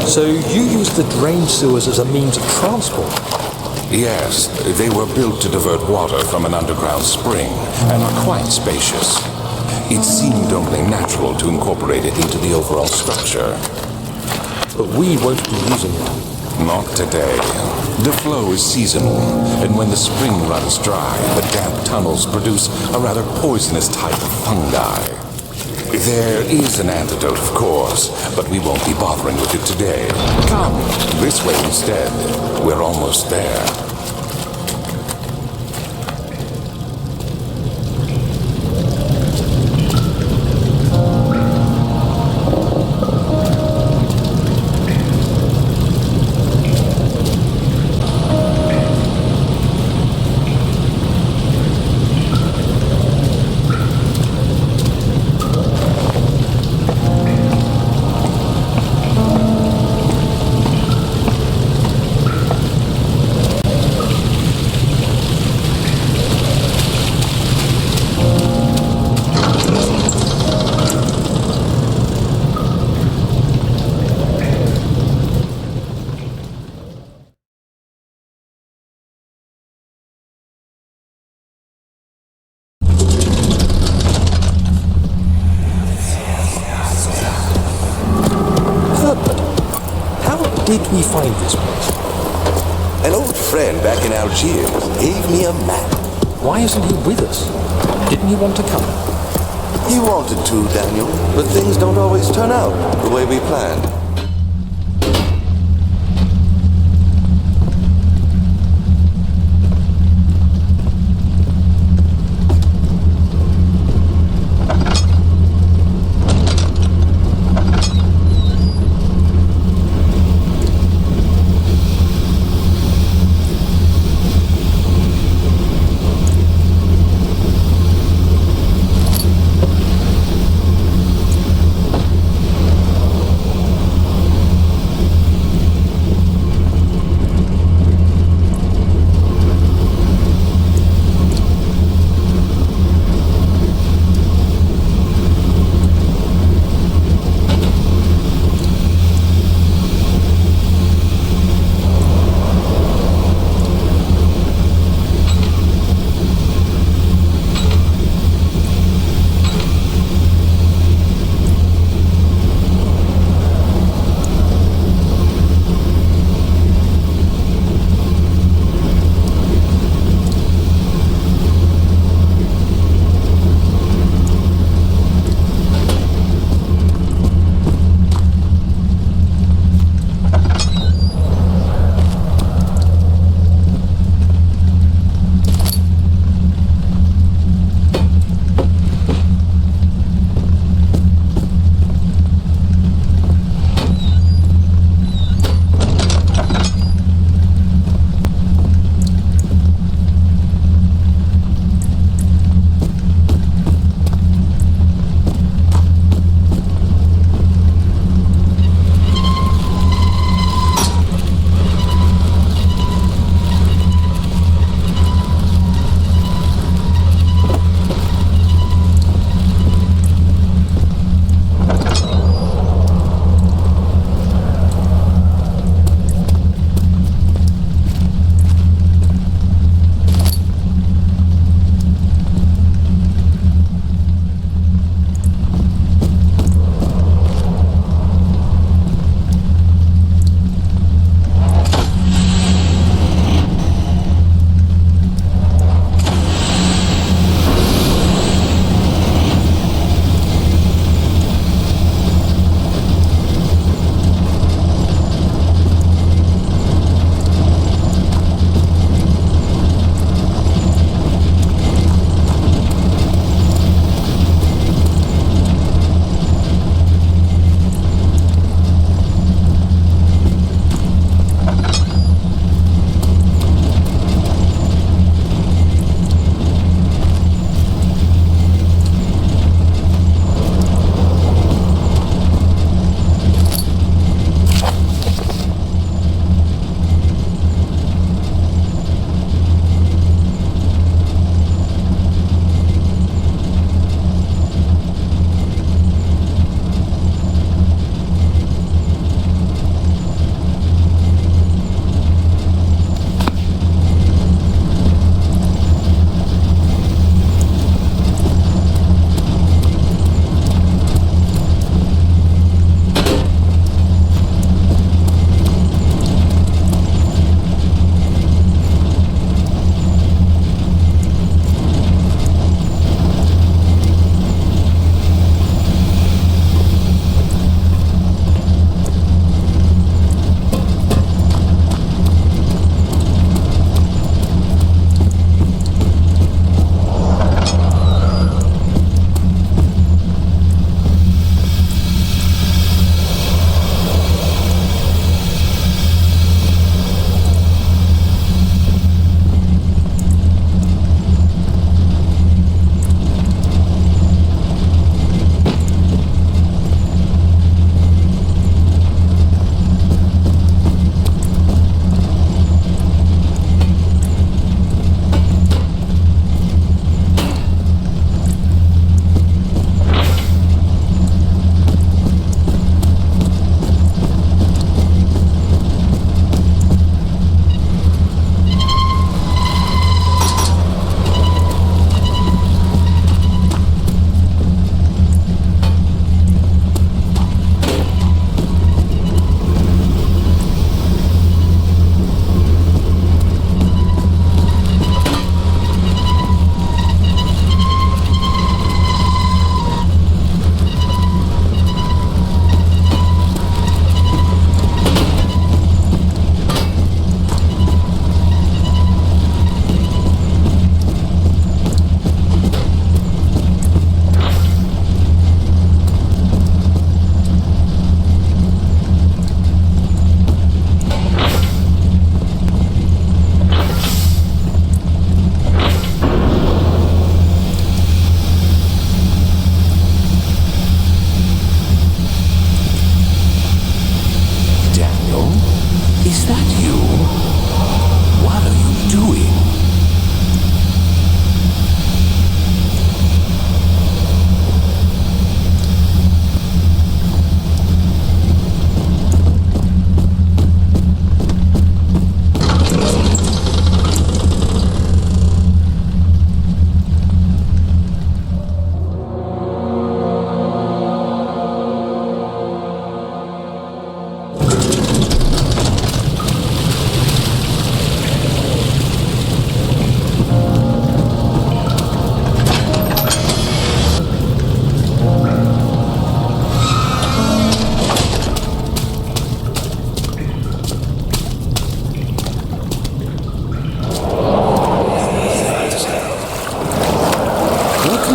So you used the drain sewers as a means of transport? Yes, they were built to divert water from an underground spring and are quite spacious. It seemed only natural to incorporate it into the overall structure. But we won't be using it. Not today. The flow is seasonal, and when the spring runs dry, the damp tunnels produce a rather poisonous type of fungi. There is an antidote, of course, but we won't be bothering with it today. Come, this way instead. We're almost there. Did we find this place? An old friend back in Algiers gave me a map. Why isn't he with us? Didn't he want to come? He wanted to, Daniel, but things don't always turn out the way we planned.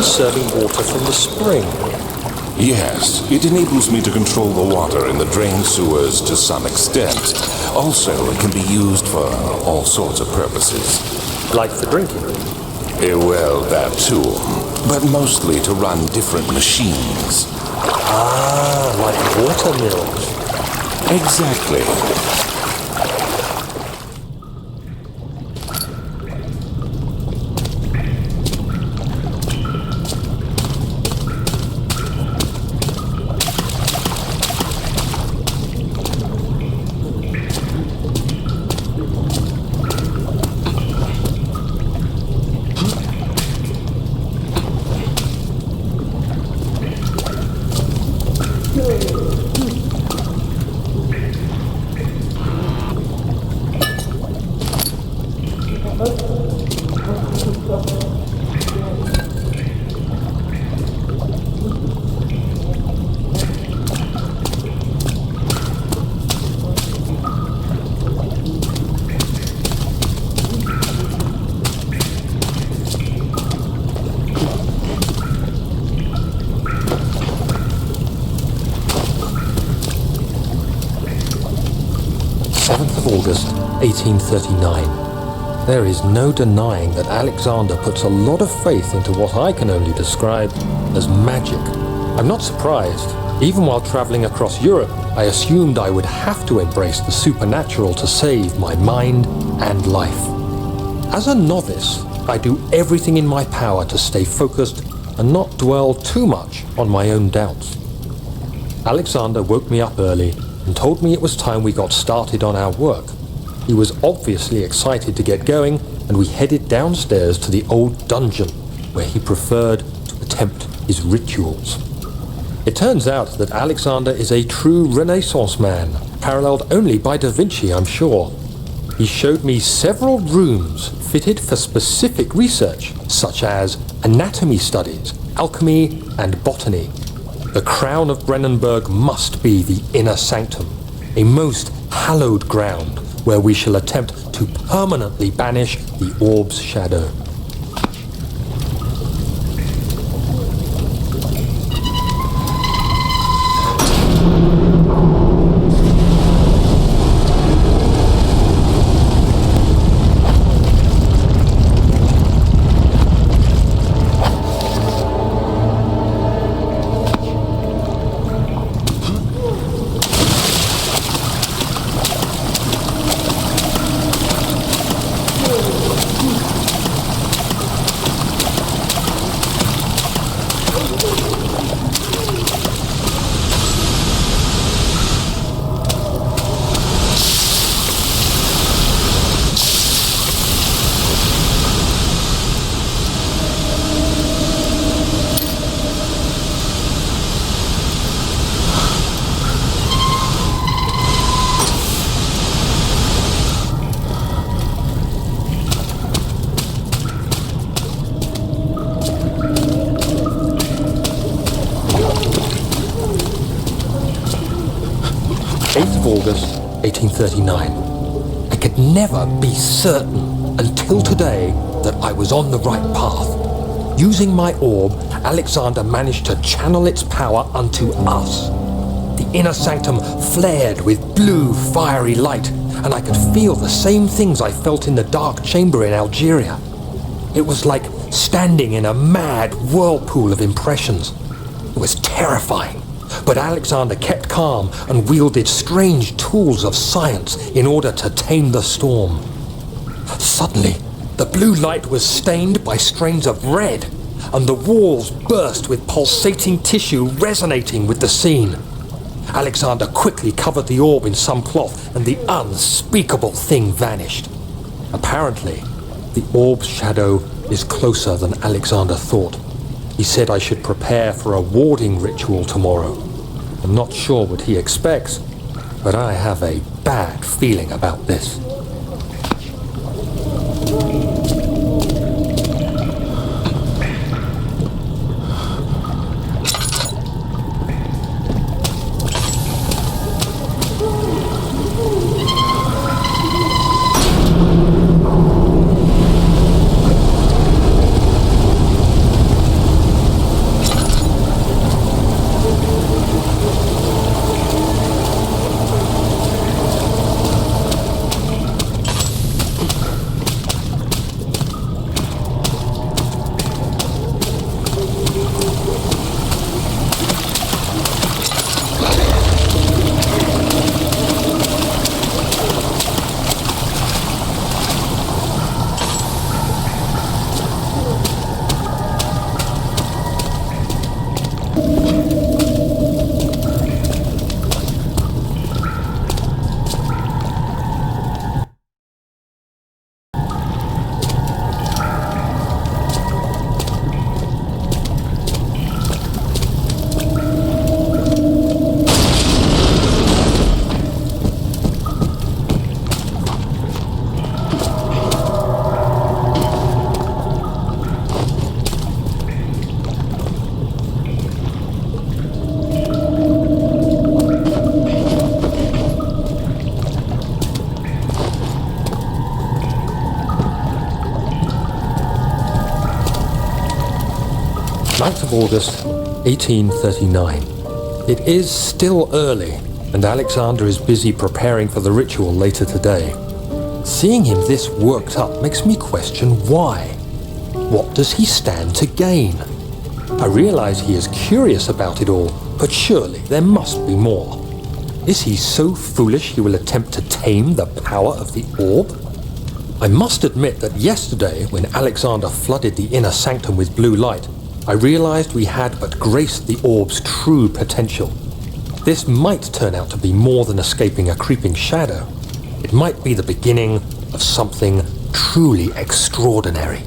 conserving water from the spring. Yes, it enables me to control the water in the drain sewers to some extent. Also, it can be used for all sorts of purposes. Like for drinking. Well, that too. But mostly to run different machines. Ah, like water mills. Exactly. 7th of August, 1839. There is no denying that Alexander puts a lot of faith into what I can only describe as magic. I'm not surprised. Even while traveling across Europe, I assumed I would have to embrace the supernatural to save my mind and life. As a novice, I do everything in my power to stay focused and not dwell too much on my own doubts. Alexander woke me up early and told me it was time we got started on our work. He was obviously excited to get going, and we headed downstairs to the old dungeon, where he preferred to attempt his rituals. It turns out that Alexander is a true Renaissance man, paralleled only by Da Vinci, I'm sure. He showed me several rooms fitted for specific research, such as anatomy studies, alchemy, and botany. The crown of Brennenburg must be the inner sanctum, a most hallowed ground where we shall attempt to permanently banish the orb's shadow. August 1839. I could never be certain until today that I was on the right path. Using my orb, Alexander managed to channel its power unto us. The inner sanctum flared with blue, fiery light, and I could feel the same things I felt in the dark chamber in Algeria. It was like standing in a mad whirlpool of impressions. It was terrifying. But Alexander kept calm and wielded strange tools of science in order to tame the storm. Suddenly, the blue light was stained by strains of red, and the walls burst with pulsating tissue resonating with the scene. Alexander quickly covered the orb in some cloth, and the unspeakable thing vanished. Apparently, the orb's shadow is closer than Alexander thought. He said I should prepare for a warding ritual tomorrow. I'm not sure what he expects, but I have a bad feeling about this. 9th of August, 1839. It is still early, and Alexander is busy preparing for the ritual later today. Seeing him this worked up makes me question why. What does he stand to gain? I realize he is curious about it all, but surely there must be more. Is he so foolish he will attempt to tame the power of the orb? I must admit that yesterday, when Alexander flooded the inner sanctum with blue light, I realized we had but graced the orb's true potential. This might turn out to be more than escaping a creeping shadow. It might be the beginning of something truly extraordinary.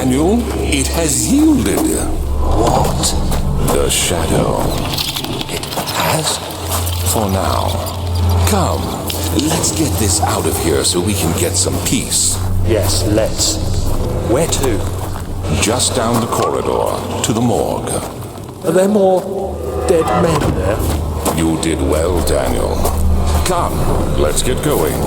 Daniel. It has yielded. What? The shadow. It has? For now. Come, let's get this out of here so we can get some peace. Yes, let's. Where to? Just down the corridor, to the morgue. Are there more dead men there? You did well, Daniel. Come, let's get going.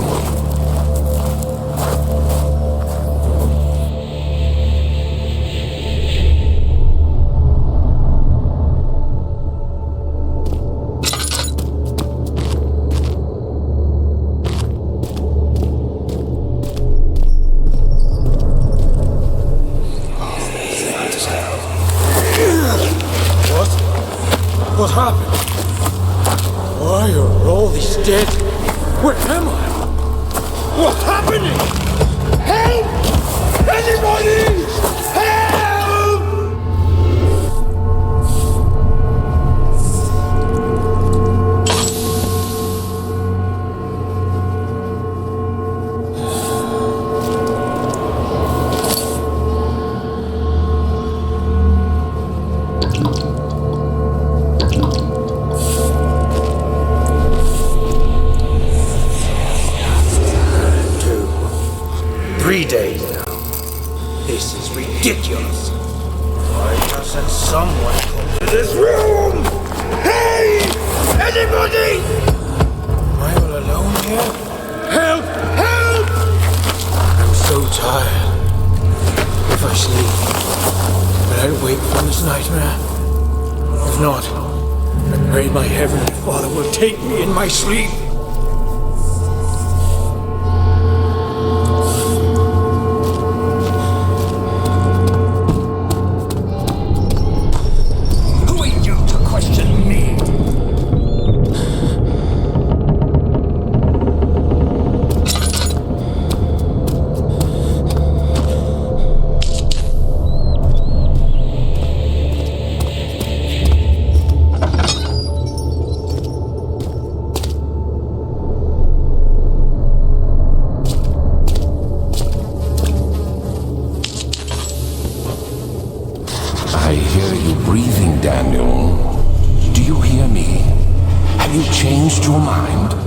3 days now. This is ridiculous. Why doesn't someone come to this room? Hey! Anybody! Am I all alone here? Help! Help! I'm so tired. If I sleep, will I wake from this nightmare? If not, I pray my Heavenly Father will take me in my sleep. I hear you breathing, Daniel. Do you hear me? Have you changed your mind?